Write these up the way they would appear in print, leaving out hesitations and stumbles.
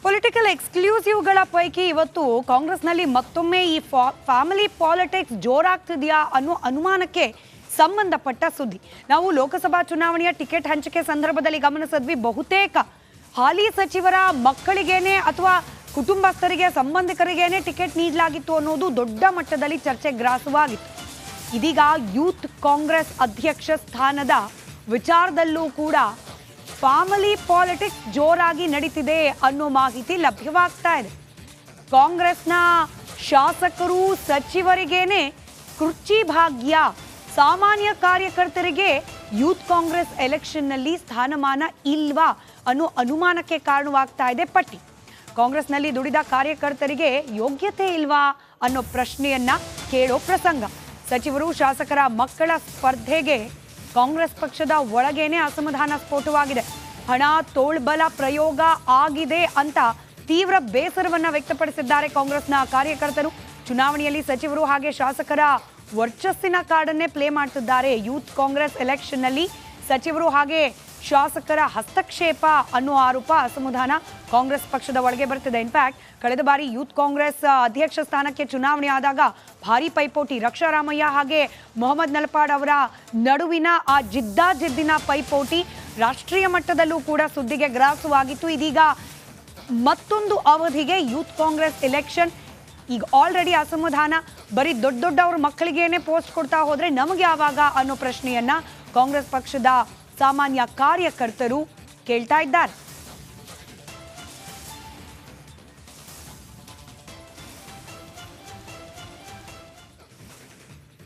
Political ಎಕ್ಸ್ಕ್ಲೂಸಿವ್ಗಳ ಪೈಕಿ ಇವತ್ತು ಕಾಂಗ್ರೆಸ್ನಲ್ಲಿ ಮತ್ತೊಮ್ಮೆ ಈ ಫ್ಯಾಮಿಲಿ ಪಾಲಿಟಿಕ್ಸ್ ಜೋರಾಗ್ತಿದೆಯಾ ಅನ್ನೋ ಅನುಮಾನಕ್ಕೆ ಸಂಬಂಧಪಟ್ಟ ಸುದ್ದಿ. ನಾವು ಲೋಕಸಭಾ ಚುನಾವಣೆಯ ಟಿಕೆಟ್ ಹಂಚಿಕೆ ಸಂದರ್ಭದಲ್ಲಿ ಗಮನಿಸಿದ್ವಿ, ಬಹುತೇಕ ಹಾಲಿ ಸಚಿವರ ಮಕ್ಕಳಿಗೇನೆ ಅಥವಾ ಕುಟುಂಬಸ್ಥರಿಗೆ ಸಂಬಂಧಿಕರಿಗೇನೆ ಟಿಕೆಟ್ ನೀಡಲಾಗಿತ್ತು ಅನ್ನೋದು ದೊಡ್ಡ ಮಟ್ಟದಲ್ಲಿ ಚರ್ಚೆ ಗ್ರಾಸವಾಗಿತ್ತು. ಇದೀಗ ಯೂತ್ ಕಾಂಗ್ರೆಸ್ ಅಧ್ಯಕ್ಷ ಸ್ಥಾನದ ವಿಚಾರದಲ್ಲೂ ಕೂಡ ಫ್ಯಾಮಿಲಿ ಪಾಲಿಟಿಕ್ಸ್ ಜೋರಾಗಿ ನಡೀತಿದೆ ಅನ್ನೋ ಮಾಹಿತಿ ಲಭ್ಯವಾಗ್ತಾ ಇದೆ. ಕಾಂಗ್ರೆಸ್ನ ಶಾಸಕರು ಸಚಿವರಿಗೇನೆ ಕುರ್ಚಿ ಭಾಗ್ಯ, ಸಾಮಾನ್ಯ ಕಾರ್ಯಕರ್ತರಿಗೆ ಯೂತ್ ಕಾಂಗ್ರೆಸ್ ಎಲೆಕ್ಷನ್ನಲ್ಲಿ ಸ್ಥಾನಮಾನ ಇಲ್ವಾ ಅನ್ನೋ ಅನುಮಾನಕ್ಕೆ ಕಾರಣವಾಗ್ತಾ ಇದೆ ಪಟ್ಟಿ. ಕಾಂಗ್ರೆಸ್ನಲ್ಲಿ ದುಡಿದ ಕಾರ್ಯಕರ್ತರಿಗೆ ಯೋಗ್ಯತೆ ಇಲ್ವಾ ಅನ್ನೋ ಪ್ರಶ್ನೆಯನ್ನ ಕೇಳೋ ಪ್ರಸಂಗ. ಸಚಿವರು ಶಾಸಕರ ಮಕ್ಕಳ ಸ್ಪರ್ಧೆಗೆ ಕಾಂಗ್ರೆಸ್ ಪಕ್ಷದ ಒಳಗೇನೆ ಅಸಮಾಧಾನ ಸ್ಫೋಟವಾಗಿದೆ. ಹಣ ತೋಳ್ಬಲ ಪ್ರಯೋಗ ಆಗಿದೆ ಅಂತ ತೀವ್ರ ಬೇಸರವನ್ನ ವ್ಯಕ್ತಪಡಿಸಿದ್ದಾರೆ ಕಾಂಗ್ರೆಸ್ನ ಕಾರ್ಯಕರ್ತರು. ಚುನಾವಣೆಯಲ್ಲಿ ಸಚಿವರು ಹಾಗೆ ಶಾಸಕರ ವರ್ಚಸ್ಸಿನ ಕಾರ್ಡನ್ನೇ ಪ್ಲೇ ಮಾಡ್ತಿದ್ದಾರೆ. ಯೂತ್ ಕಾಂಗ್ರೆಸ್ ಎಲೆಕ್ಷನ್ನಲ್ಲಿ ಸಚಿವರು ಹಾಗೆ ಶಾಸಕರ ಹಸ್ತಕ್ಷೇಪ ಅನ್ನೋ ಆರೋಪ, ಅಸಮಾಧಾನ ಕಾಂಗ್ರೆಸ್ ಪಕ್ಷದ ಒಳಗೆ ಬರ್ತಿದೆ. ಇನ್ಫ್ಯಾಕ್ಟ್ ಕಳೆದ ಬಾರಿ ಯೂತ್ ಕಾಂಗ್ರೆಸ್ ಅಧ್ಯಕ್ಷ ಸ್ಥಾನಕ್ಕೆ ಚುನಾವಣೆ ಆದಾಗ ಭಾರಿ ಪೈಪೋಟಿ, ರಕ್ಷಾರಾಮಯ್ಯ ಹಾಗೆ ಮೊಹಮ್ಮದ್ ನಲ್ಪಾಡ್ ಅವರ ನಡುವಿನ ಆ ಜಿದ್ದಿನ ಪೈಪೋಟಿ ರಾಷ್ಟ್ರೀಯ ಮಟ್ಟದಲ್ಲೂ ಕೂಡ ಸುದ್ದಿಗೆ ಗ್ರಾಸವಾಗಿತ್ತು. ಇದೀಗ ಮತ್ತೊಂದು ಅವಧಿಗೆ ಯೂತ್ ಕಾಂಗ್ರೆಸ್ ಎಲೆಕ್ಷನ್. ಈಗ ಆಲ್ರೆಡಿ ಅಸಮಾಧಾನ, ಬರೀ ದೊಡ್ಡವ್ರ ಮಕ್ಕಳಿಗೇನೆ ಪೋಸ್ಟ್ ಕೊಡ್ತಾ ಹೋದ್ರೆ ನಮಗೆ ಯಾವಾಗ ಅನ್ನೋ ಪ್ರಶ್ನೆಯನ್ನ ಕಾಂಗ್ರೆಸ್ ಪಕ್ಷದ ಸಾಮಾನ್ಯ ಕಾರ್ಯಕರ್ತರು ಕೇಳ್ತಾ ಇದ್ದಾರೆ.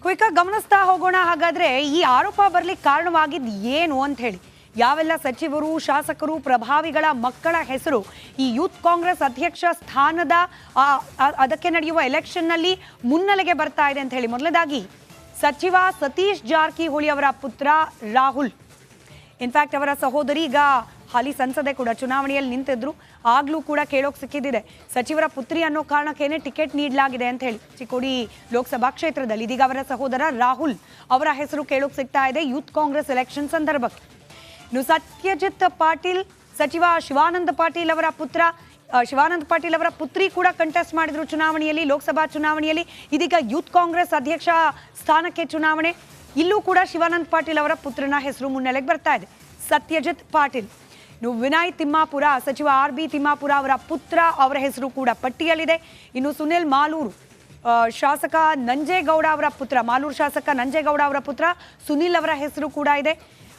ಕ್ವಿಕ್ ಗಮನಿಸ್ತಾ ಹೋಗೋಣ. ಹಾಗಾದ್ರೆ ಈ ಆರೋಪ ಬರ್ಲಿಕ್ಕೆ ಕಾರಣವಾಗಿದ್ದು ಏನು ಅಂತ ಹೇಳಿ, ಯಾವೆಲ್ಲ ಸಚಿವರು, ಶಾಸಕರು, ಪ್ರಭಾವಿಗಳ ಮಕ್ಕಳ ಹೆಸರು ಈ ಯೂತ್ ಕಾಂಗ್ರೆಸ್ ಅಧ್ಯಕ್ಷ ಸ್ಥಾನದ ಅದಕ್ಕೆ ನಡೆಯುವ ಎಲೆಕ್ಷನ್ನಲ್ಲಿ ಮುನ್ನೆಲೆಗೆ ಬರ್ತಾ ಇದೆ ಅಂತ ಹೇಳಿ. ಮೊದಲನೇದಾಗಿ ಸಚಿವ ಸತೀಶ್ ಜಾರಕಿಹೊಳಿ ಅವರ ಪುತ್ರ ರಾಹುಲ್. ಇನ್ಫ್ಯಾಕ್ಟ್ ಅವರ ಸಹೋದರಿ ಈಗ ಹಾಲಿ ಸಂಸದೆ ಕೂಡ ಚುನಾವಣೆಯಲ್ಲಿ ನಿಂತಿದ್ರು. ಆಗ್ಲೂ ಕೂಡ ಕೇಳೋಕೆ ಸಿಕ್ಕಿದ್ದಿದೆ, ಸಚಿವರ ಪುತ್ರಿ ಅನ್ನೋ ಕಾರಣಕ್ಕೇನೆ ಟಿಕೆಟ್ ನೀಡಲಾಗಿದೆ ಅಂತ ಹೇಳಿ ಚಿಕ್ಕೋಡಿ ಲೋಕಸಭಾ ಕ್ಷೇತ್ರದಲ್ಲಿ. ಇದೀಗ ಅವರ ಸಹೋದರ ರಾಹುಲ್ ಅವರ ಹೆಸರು ಕೇಳೋಕೆ ಸಿಗ್ತಾ ಇದೆ ಯೂತ್ ಕಾಂಗ್ರೆಸ್ ಎಲೆಕ್ಷನ್ ಸಂದರ್ಭಕ್ಕೆ. ಇನ್ನು ಸತ್ಯಜಿತ್ ಪಾಟೀಲ್, ಸಚಿವ ಶಿವಾನಂದ ಪಾಟೀಲ್ ಅವರ ಪುತ್ರ, ಶಿವಾನಂದ ಪಾಟೀಲ್ ಅವರ ಪುತ್ರಿ ಕೂಡ ಕಂಟೆಸ್ಟ್ ಮಾಡಿದ್ರು ಚುನಾವಣೆಯಲ್ಲಿ, ಲೋಕಸಭಾ ಚುನಾವಣೆಯಲ್ಲಿ. ಇದೀಗ ಯೂತ್ ಕಾಂಗ್ರೆಸ್ ಅಧ್ಯಕ್ಷ ಸ್ಥಾನಕ್ಕೆ ಚುನಾವಣೆ, ಇಲ್ಲೂ ಕೂಡ ಶಿವಾನಂದ ಪಾಟೀಲ್ ಅವರ ಪುತ್ರನ ಹೆಸರು ಮುನ್ನೆಲೆಗೆ ಬರ್ತಾ ಇದೆ, ಸತ್ಯಜಿತ್ ಪಾಟೀಲ್. ಇನ್ನು ವಿನಯ್ ತಿಮ್ಮಾಪುರ, ಸಚಿವ RB ತಿಮ್ಮಾಪುರ ಅವರ ಪುತ್ರ, ಅವರ ಹೆಸರು ಕೂಡ ಪಟ್ಟಿಯಲ್ಲಿದೆ. ಇನ್ನು ಸುನಿಲ್ ಮಾಲೂರು, ಶಾಸಕ ನಂಜೇಗೌಡ ಅವರ ಪುತ್ರ, ಮಾಲೂರು ಶಾಸಕ ನಂಜೇಗೌಡ ಅವರ ಪುತ್ರ ಸುನಿಲ್ ಅವರ ಹೆಸರು ಕೂಡ ಇದೆ.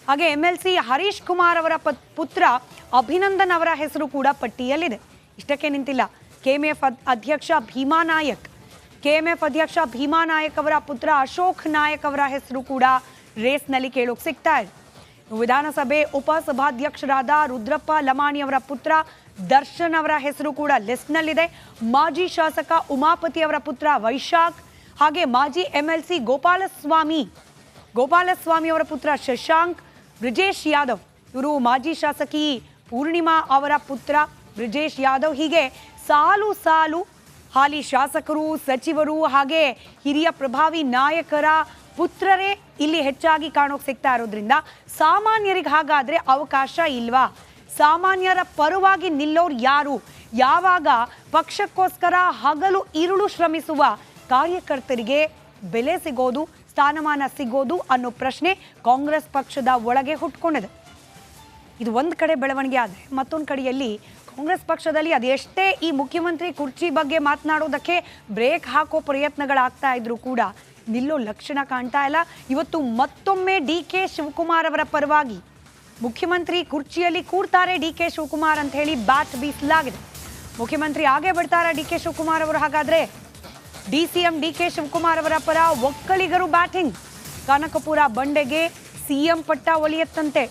ಹಾಗೆ MLC ಹರೀಶ್ ಕುಮಾರ್ ಅವರ ಪುತ್ರ ಅಭಿನಂದನ್ ಅವರ ಹೆಸರು ಕೂಡ ಪಟ್ಟಿಯಲ್ಲಿದೆ. ಇಷ್ಟಕ್ಕೆ ನಿಂತಿಲ್ಲ, KMF ಅಧ್ಯಕ್ಷ ಭೀಮಾ ನಾಯಕ್ ಅವರ ಪುತ್ರ ಅಶೋಕ್ ನಾಯಕ್ ಅವರ ಹೆಸರು ಕೂಡ ರೇಸ್ನಲ್ಲಿ ಕೇಳೋಕೆ ಸಿಗ್ತಾ ಇದೆ. ವಿಧಾನಸಭೆ ಉಪಸಭಾಧ್ಯಕ್ಷರಾದ ರುದ್ರಪ್ಪ ಲಮಾಣಿ ಅವರ ಪುತ್ರ ದರ್ಶನ್ ಅವರ ಹೆಸರು ಕೂಡ ಲಿಸ್ಟ್ನಲ್ಲಿದೆ. ಮಾಜಿ ಶಾಸಕ ಉಮಾಪತಿ ಅವರ ಪುತ್ರ ವೈಶಾಖ್, ಹಾಗೆ ಮಾಜಿ MLC ಗೋಪಾಲಸ್ವಾಮಿ ಅವರ ಪುತ್ರ ಶಶಾಂಕ್, ಬ್ರಿಜೇಶ್ ಯಾದವ್, ಇವರು ಮಾಜಿ ಶಾಸಕಿ ಪೂರ್ಣಿಮಾ ಅವರ ಪುತ್ರ ಬ್ರಿಜೇಶ್ ಯಾದವ್. ಹೀಗೆ ಸಾಲು ಹಾಲಿ ಶಾಸಕರು, ಸಚಿವರು ಹಾಗೆ ಹಿರಿಯ ಪ್ರಭಾವಿ ನಾಯಕರ ಪುತ್ರರೇ ಇಲ್ಲಿ ಹೆಚ್ಚಾಗಿ ಕಾಣೋಕೆ ಸಿಗ್ತಾ ಇರೋದ್ರಿಂದ ಸಾಮಾನ್ಯರಿಗೆ ಹಾಗಾದ್ರೆ ಅವಕಾಶ ಇಲ್ವಾ? ಸಾಮಾನ್ಯರ ಪರವಾಗಿ ನಿಲ್ಲೋರು ಯಾರು? ಯಾವಾಗ ಪಕ್ಷಕ್ಕೋಸ್ಕರ ಹಗಲು ಇರುಳು ಶ್ರಮಿಸುವ ಕಾರ್ಯಕರ್ತರಿಗೆ ಬೆಲೆ ಸಿಗೋದು, ಸ್ಥಾನಮಾನ ಸಿಗೋದು ಅನ್ನೋ ಪ್ರಶ್ನೆ ಕಾಂಗ್ರೆಸ್ ಪಕ್ಷದ ಒಳಗೆ ಹುಟ್ಕೊಂಡಿದೆ. ಇದು ಒಂದು ಕಡೆ ಬೆಳವಣಿಗೆ ಆದರೆ, ಮತ್ತೊಂದು ಕಡೆಯಲ್ಲಿ ಕಾಂಗ್ರೆಸ್ ಪಕ್ಷದಲ್ಲಿ ಅದೆಷ್ಟೇ ಈ ಮುಖ್ಯಮಂತ್ರಿ ಕುರ್ಚಿ ಬಗ್ಗೆ ಮಾತನಾಡೋದಕ್ಕೆ ಬ್ರೇಕ್ ಹಾಕೋ ಪ್ರಯತ್ನಗಳಾಗ್ತಾ ಇದ್ರು ಕೂಡ ನಿಲ್ಲೋ ಲಕ್ಷಣ ಕಾಣ್ತಾ ಇಲ್ಲ. ಇವತ್ತು ಮತ್ತೊಮ್ಮೆ DK ಶಿವಕುಮಾರ್ ಅವರ ಪರವಾಗಿ ಮುಖ್ಯಮಂತ್ರಿ ಕುರ್ಚಿಯಲ್ಲಿ ಕೂರ್ತಾರೆ DK ಶಿವಕುಮಾರ್ ಅಂತ ಹೇಳಿ ಬ್ಯಾಟ್ ಬೀಸಲಾಗಿದೆ. ಮುಖ್ಯಮಂತ್ರಿ ಆಗೇ ಬಿಡ್ತಾರೆ DK ಶಿವಕುಮಾರ್ ಅವರು. ಹಾಗಾದ್ರೆ DCM DK ಶಿವಕುಮಾರ್ ಅವರ ಪರ ಒಕ್ಕಲಿಗರು ಬ್ಯಾಟಿಂಗ್. ಕನಕಪುರ ಬಂಡೆಗೆ CM ಪಟ್ಟ ಒಲಿಯತ್ತಂತೆ.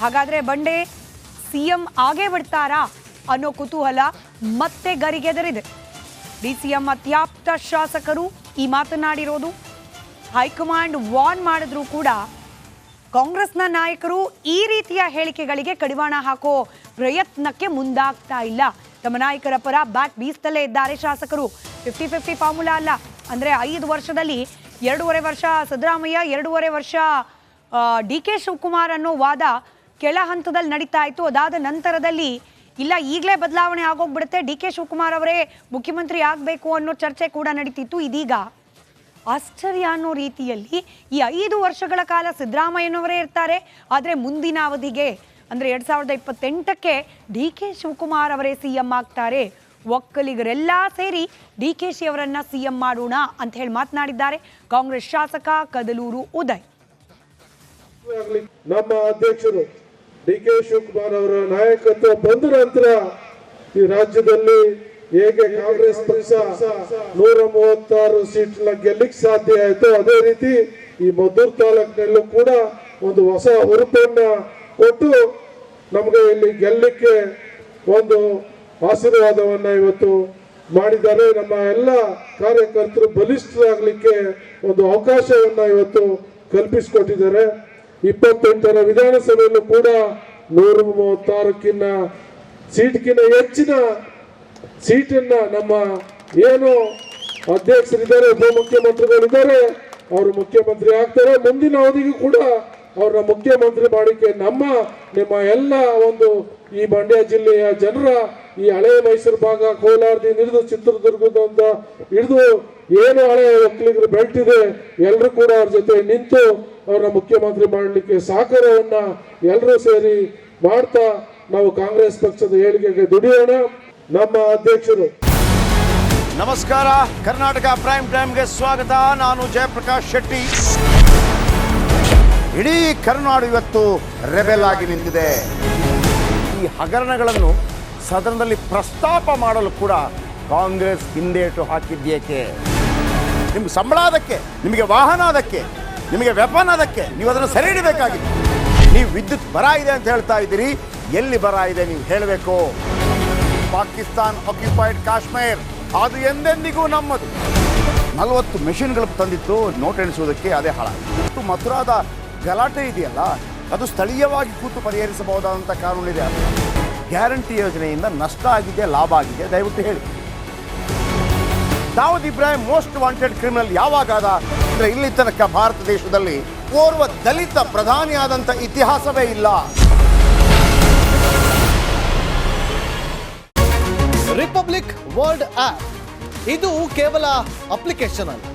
ಹಾಗಾದ್ರೆ ಬಂಡೆ CM ಆಗೇ ಬಿಡ್ತಾರಾ ಅನ್ನೋ ಕುತೂಹಲ ಮತ್ತೆ ಗರಿಗೆದರಿದೆ. DCM ಅತ್ಯಾಪ್ತ ಶಾಸಕರು ಈ ಮಾತನಾಡಿರೋದು. ಹೈಕಮಾಂಡ್ ವಾರ್ನ್ ಮಾಡಿದ್ರು ಕೂಡ ಕಾಂಗ್ರೆಸ್ನ ನಾಯಕರು ಈ ರೀತಿಯ ಹೇಳಿಕೆಗಳಿಗೆ ಕಡಿವಾಣ ಹಾಕೋ ಪ್ರಯತ್ನಕ್ಕೆ ಮುಂದಾಗ್ತಾ ಇಲ್ಲ. ತಮ್ಮ ನಾಯಕರ ಪರ ಬ್ಯಾಟ್ ಬೀಸ್ತಲೇ ಇದ್ದಾರೆ ಶಾಸಕರು. 50-50 ಫಾರ್ಮುಲಾ ಅಲ್ಲ, ಅಂದ್ರೆ 5 ವರ್ಷದಲ್ಲಿ 2.5 ವರ್ಷ ಸಿದ್ದರಾಮಯ್ಯ, 2.5 ವರ್ಷ DK ಶಿವಕುಮಾರ್ ಅನ್ನೋ ವಾದ ಕೆಳ ಹಂತದಲ್ಲಿ ನಡೀತಾ ಇತ್ತು. ಅದಾದ ನಂತರದಲ್ಲಿ ಇಲ್ಲ ಈಗಲೇ ಬದಲಾವಣೆ ಆಗೋಗ್ಬಿಡುತ್ತೆ, ಡಿ ಕೆ ಶಿವಕುಮಾರ್ ಅವರೇ ಮುಖ್ಯಮಂತ್ರಿ ಆಗಬೇಕು ಅನ್ನೋ ಚರ್ಚೆ ಕೂಡ ನಡೀತಿತ್ತು. ಇದೀಗ ಆಶ್ಚರ್ಯ ಅನ್ನೋ ರೀತಿಯಲ್ಲಿ ಈ 5 ವರ್ಷಗಳ ಕಾಲ ಸಿದ್ದರಾಮಯ್ಯನವರೇ ಇರ್ತಾರೆ, ಆದರೆ ಮುಂದಿನ ಅವಧಿಗೆ ಅಂದರೆ 2028ಕ್ಕೆ ಡಿ ಕೆ ಶಿವಕುಮಾರ್ ಅವರೇ CM ಆಗ್ತಾರೆ. ಒಕ್ಕಲಿಗರೆಲ್ಲ ಸೇರಿ ಡಿ ಕೆ ಶಿ ಅವರನ್ನ CM ಮಾಡೋಣ ಅಂತ ಹೇಳಿ ಮಾತನಾಡಿದ್ದಾರೆ ಕಾಂಗ್ರೆಸ್ ಶಾಸಕ ಕದಲೂರು ಉದಯ್. ನಮ್ಮ ಅಧ್ಯಕ್ಷರು ಡಿ ಕೆ ಶಿವಕುಮಾರ್ ಅವರ ನಾಯಕತ್ವ ಬಂದ ನಂತರ ಈ ರಾಜ್ಯದಲ್ಲಿ ಹೇಗೆ ಕಾಂಗ್ರೆಸ್ ಪಕ್ಷ 136 ಸೀಟ್ನ ಗೆಲ್ಲಿಕ್ ಸಾಧ್ಯ ಆಯ್ತು, ಅದೇ ರೀತಿ ಈ ಮದ್ದೂರು ತಾಲೂಕಿನಲ್ಲೂ ಕೂಡ ಒಂದು ಹೊಸ ಹುರುಪನ್ನ ಕೊಟ್ಟು ನಮಗೆ ಇಲ್ಲಿ ಗೆಲ್ಲಕ್ಕೆ ಒಂದು ಆಶೀರ್ವಾದವನ್ನ ಇವತ್ತು ಮಾಡಿದ್ದಾರೆ. ನಮ್ಮ ಎಲ್ಲ ಕಾರ್ಯಕರ್ತರು ಬಲಿಷ್ಠರಾಗಲಿಕ್ಕೆ ಒಂದು ಅವಕಾಶವನ್ನ ಇವತ್ತು ಕಲ್ಪಿಸಿಕೊಟ್ಟಿದ್ದಾರೆ. 28ರ ವಿಧಾನಸಭೆಯಲ್ಲೂ ಕೂಡ 136ಕ್ಕಿಂತ ಸೀಟ್ಗಿಂತ ಹೆಚ್ಚಿನ ಸೀಟನ್ನ ನಮ್ಮ ಏನು ಅಧ್ಯಕ್ಷರಿದ್ದಾರೆ, ಉಪಮುಖ್ಯಮಂತ್ರಿಗಳಿದ್ದಾರೆ, ಅವರು ಮುಖ್ಯಮಂತ್ರಿ ಆಗ್ತಾರೆ. ಮುಂದಿನ ಅವಧಿಗೂ ಕೂಡ ಅವ್ರನ್ನ ಮುಖ್ಯಮಂತ್ರಿ ಮಾಡಿಕೆ ನಿಮ್ಮ ಎಲ್ಲ ಒಂದು ಈ ಮಂಡ್ಯ ಜಿಲ್ಲೆಯ ಜನರ ಈ ಹಳೆ ಮೈಸೂರು ಭಾಗ, ಕೋಲಾರದಿಂದ ಹಿಡಿದು ಚಿತ್ರದುರ್ಗದಿಂದ ಹಿಡಿದು ಏನು ಹಳೆ ಒಕ್ಕಲಿಗರು ಬೆಲ್ಟ್ ಇದೆ, ಎಲ್ಲರೂ ಕೂಡ ಅವ್ರ ಜೊತೆ ನಿಂತು ಅವ್ರನ್ನ ಮುಖ್ಯಮಂತ್ರಿ ಮಾಡಲಿಕ್ಕೆ ಸಹಕಾರವನ್ನ ಎಲ್ಲರೂ ಸೇರಿ ಮಾಡ್ತಾ ನಾವು ಕಾಂಗ್ರೆಸ್ ಪಕ್ಷದ ಏಳಿಗೆಗೆ ದುಡಿಯೋಣ. ನಮ್ಮ ಅಧ್ಯಕ್ಷರು. ನಮಸ್ಕಾರ, ಕರ್ನಾಟಕ ಪ್ರೈಮ್ ಟೈಮ್ಗೆ ಸ್ವಾಗತ. ನಾನು ಜಯಪ್ರಕಾಶ್ ಶೆಟ್ಟಿ. ಇಡೀ ಕರ್ನಾಡು ಇವತ್ತು ರೆಬೆಲ್ ಆಗಿ ನಿಂತಿದೆ. ಈ ಹಗರಣಗಳನ್ನು ಸದನದಲ್ಲಿ ಪ್ರಸ್ತಾಪ ಮಾಡಲು ಕೂಡ ಕಾಂಗ್ರೆಸ್ ಹಿಂದೇಟು ಹಾಕಿದ್ದೇಕೆ? ನಿಮ್ಗೆ ಸಂಬಳ ಅದಕ್ಕೆ, ನಿಮಗೆ ವಾಹನ ಅದಕ್ಕೆ, ನಿಮಗೆ ವೆಪನ್ ಅದಕ್ಕೆ, ನೀವು ಅದನ್ನು ಸೆರೆ ಹಿಡಿಬೇಕಾಗಿತ್ತು. ನೀವು ವಿದ್ಯುತ್ ಬರ ಇದೆ ಅಂತ ಹೇಳ್ತಾ ಇದ್ದೀರಿ, ಎಲ್ಲಿ ಬರ ಇದೆ ನೀವು ಹೇಳಬೇಕು. ಪಾಕಿಸ್ತಾನ್ ಆಕ್ಯುಪೈಡ್ ಕಾಶ್ಮೀರ್ ಅದು ಎಂದೆಂದಿಗೂ ನಮ್ಮದು. 40 ಮೆಷಿನ್ಗಳು ತಂದಿತ್ತು ನೋಟ್ ಎಣಿಸುವುದಕ್ಕೆ, ಅದೇ ಹಾಳಾಗಿತ್ತು. ಮಥುರಾದ ಗಲಾಟೆ ಇದೆಯಲ್ಲ, ಅದು ಸ್ಥಳೀಯವಾಗಿ ಕೂತು ಪರಿಹರಿಸಬಹುದಾದಂಥ ಕಾನೂನಿದೆ. ಗ್ಯಾರಂಟಿ ಯೋಜನೆಯಿಂದ ನಷ್ಟ ಆಗಿದೆ, ಲಾಭ ಆಗಿದೆ, ದಯವಿಟ್ಟು ಹೇಳಿ. Dawood Ibrahim most wanted criminal ಯಾವಾಗಾದ ಅಂದರೆ ಇಲ್ಲಿ ತನಕ ಭಾರತ ದೇಶದಲ್ಲಿ ಓರ್ವ ದಲಿತ ಪ್ರಧಾನಿಯಾದಂಥ ಇತಿಹಾಸವೇ ಇಲ್ಲ. ರಿಪಬ್ಲಿಕ್ ವರ್ಲ್ಡ್ ಆಪ್ ಇದು ಕೇವಲ ಅಪ್ಲಿಕೇಶನ್ ಅಲ್ಲ,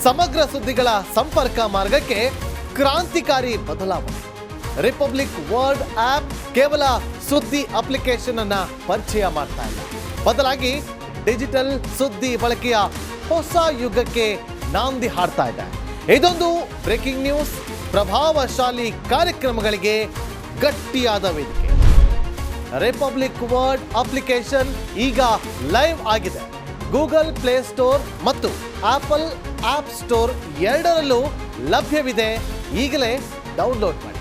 ಸಮಗ್ರ ಸುದ್ದಿಗಳ ಸಂಪರ್ಕ ಮಾರ್ಗಕ್ಕೆ ಕ್ರಾಂತಿಕಾರಿ ಬದಲಾವಣೆ. ರಿಪಬ್ಲಿಕ್ ವರ್ಲ್ಡ್ ಆಪ್ ಕೇವಲ ಸುದ್ದಿ ಅಪ್ಲಿಕೇಶನ್ ಅನ್ನ ಪರಿಚಯ ಮಾಡ್ತಾ ಇಲ್ಲ, ಬದಲಾಗಿ ಡಿಜಿಟಲ್ ಸುದ್ದಿ ಬಳಕೆಯ ಹೊಸ ಯುಗಕ್ಕೆ ನಾಂದಿ ಹಾಡ್ತಾ ಇದೆ. ಇದೊಂದು ಬ್ರೇಕಿಂಗ್ ನ್ಯೂಸ್, ಪ್ರಭಾವಶಾಲಿ ಕಾರ್ಯಕ್ರಮಗಳಿಗೆ ಗಟ್ಟಿಯಾದ ವೇದಿಕೆ. ರಿಪಬ್ಲಿಕ್ ವರ್ಲ್ಡ್ ಅಪ್ಲಿಕೇಶನ್ ಈಗ ಲೈವ್ ಆಗಿದೆ. ಗೂಗಲ್ ಪ್ಲೇಸ್ಟೋರ್ ಮತ್ತು ಆಪಲ್ ಆಪ್ ಸ್ಟೋರ್ ಎರಡರಲ್ಲೂ ಲಭ್ಯವಿದೆ. ಈಗಲೇ ಡೌನ್ಲೋಡ್ ಮಾಡಿ.